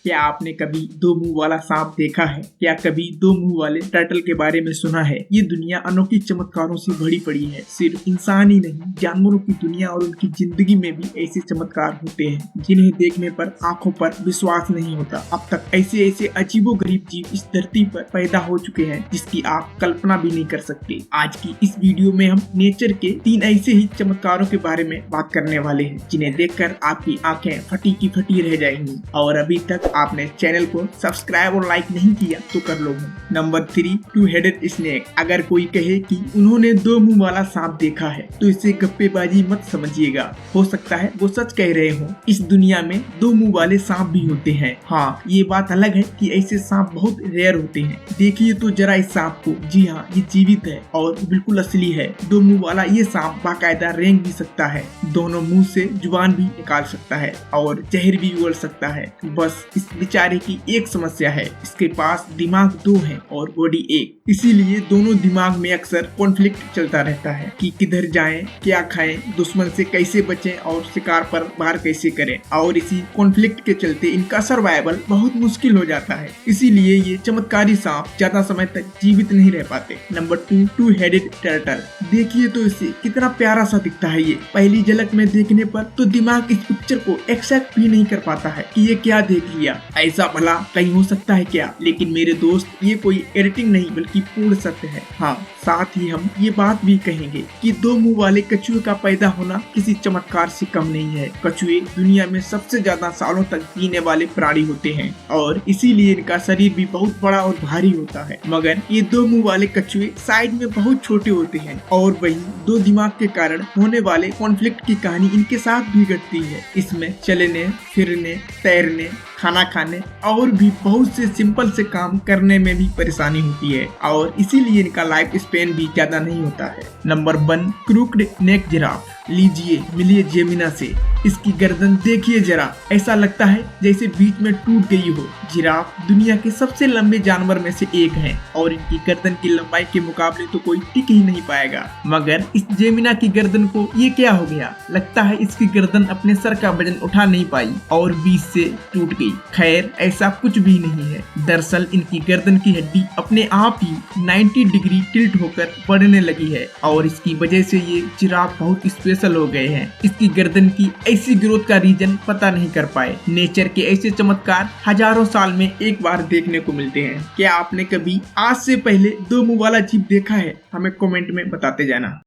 क्या आपने कभी दो मुंह वाला सांप देखा है? क्या कभी दो मुंह वाले टर्टल के बारे में सुना है? ये दुनिया अनोखी चमत्कारों से भरी पड़ी है। सिर्फ इंसान ही नहीं, जानवरों की दुनिया और उनकी जिंदगी में भी ऐसे चमत्कार होते हैं जिन्हें देखने पर आंखों पर विश्वास नहीं होता। अब तक ऐसे ऐसे अजीबोगरीब जीव इस धरती पर पैदा हो चुके हैं जिसकी आप कल्पना भी नहीं कर सकते। आज की इस वीडियो में हम नेचर के 3 ऐसे ही चमत्कारों के बारे में बात करने वाले हैं जिन्हें देखकर आपकी आंखें फटी की फटी रह जाएंगी। और अभी तक आपने चैनल को सब्सक्राइब और लाइक नहीं किया तो कर लो। Number 3, two headed snake. अगर कोई कहे कि उन्होंने दो मुंह वाला सांप देखा है तो इसे गप्पेबाजी मत समझिएगा। हो सकता है वो सच कह रहे हो। इस दुनिया में दो मुंह वाले सांप भी होते हैं। हाँ, ये बात अलग है कि ऐसे सांप बहुत रेयर होते हैं। देखिए तो जरा इस सांप को। जी हाँ, ये जीवित है और बिल्कुल असली है। दो मुंह वाला ये सांप बाकायदा रेंग भी सकता है, दोनों मुंह से जुबान भी निकाल सकता है और जहर भी उगल सकता है। बस इस बेचारे की एक समस्या है, इसके पास दिमाग 2 है और बॉडी 1। इसीलिए दोनों दिमाग में अक्सर कॉन्फ्लिक्ट चलता रहता है कि किधर जाएं, क्या खाएं, दुश्मन से कैसे बचें और शिकार पर वार कैसे करें। और इसी कॉन्फ्लिक्ट के चलते इनका सर्वाइवल बहुत मुश्किल हो जाता है। इसीलिए ये चमत्कारी सांप ज्यादा समय तक जीवित नहीं रह पाते। Number 2, two headed turtle. देखिए तो इसे कितना प्यारा सा दिखता है। ये पहली झलक में देखने पर तो दिमाग इस पिक्चर को एक्सेप्ट भी नहीं कर पाता है कि ये क्या देख लिया। ऐसा भला कहीं हो सकता है क्या? लेकिन मेरे दोस्त, ये कोई एडिटिंग नहीं बल्कि पूर्ण सत्य है। हाँ, साथ ही हम ये बात भी कहेंगे कि दो मुंह वाले कछुए का पैदा होना किसी चमत्कार से कम नहीं है। कछुए दुनिया में सबसे ज्यादा सालों तक जीने वाले प्राणी होते हैं और इसीलिए इनका शरीर भी बहुत बड़ा और भारी होता है। मगर ये दो मुंह वाले कछुए साइड में बहुत छोटे होते हैं और वही दो दिमाग के कारण होने वाले कॉन्फ्लिक्ट की कहानी इनके साथ भी घटती है। इसमें चलने, फिरने, तैरने, खाना खाने और भी बहुत से सिंपल से काम करने में भी परेशानी होती है और इसीलिए इनका लाइफ स्पेन भी ज्यादा नहीं होता है। नंबर 1, क्रूक्ड नेक जिराफ। लीजिए, मिलिए जेमिना से। इसकी गर्दन देखिए जरा, ऐसा लगता है जैसे बीच में टूट गई हो। जिराफ दुनिया के सबसे लंबे जानवर में से एक है और इनकी गर्दन की लंबाई के मुकाबले तो कोई टिक ही नहीं पाएगा। मगर इस जेमिना की गर्दन को ये क्या हो गया? लगता है इसकी गर्दन अपने सर का वजन उठा नहीं पाई और बीच से टूट गई। खैर, ऐसा कुछ भी नहीं है। दरअसल इनकी गर्दन की हड्डी अपने आप ही 90 डिग्री टिल्ट होकर बढ़ने लगी है और इसकी वजह से ये जिराफ बहुत स्पेशल हो गए हैं। इसकी गर्दन की ऐसी ग्रोथ का रीजन पता नहीं कर पाए। नेचर के ऐसे चमत्कार हजारों साल में एक बार देखने को मिलते हैं। क्या आपने कभी आज से पहले दो मुंह वाला जीव देखा है? हमें कमेंट में बताते जाना।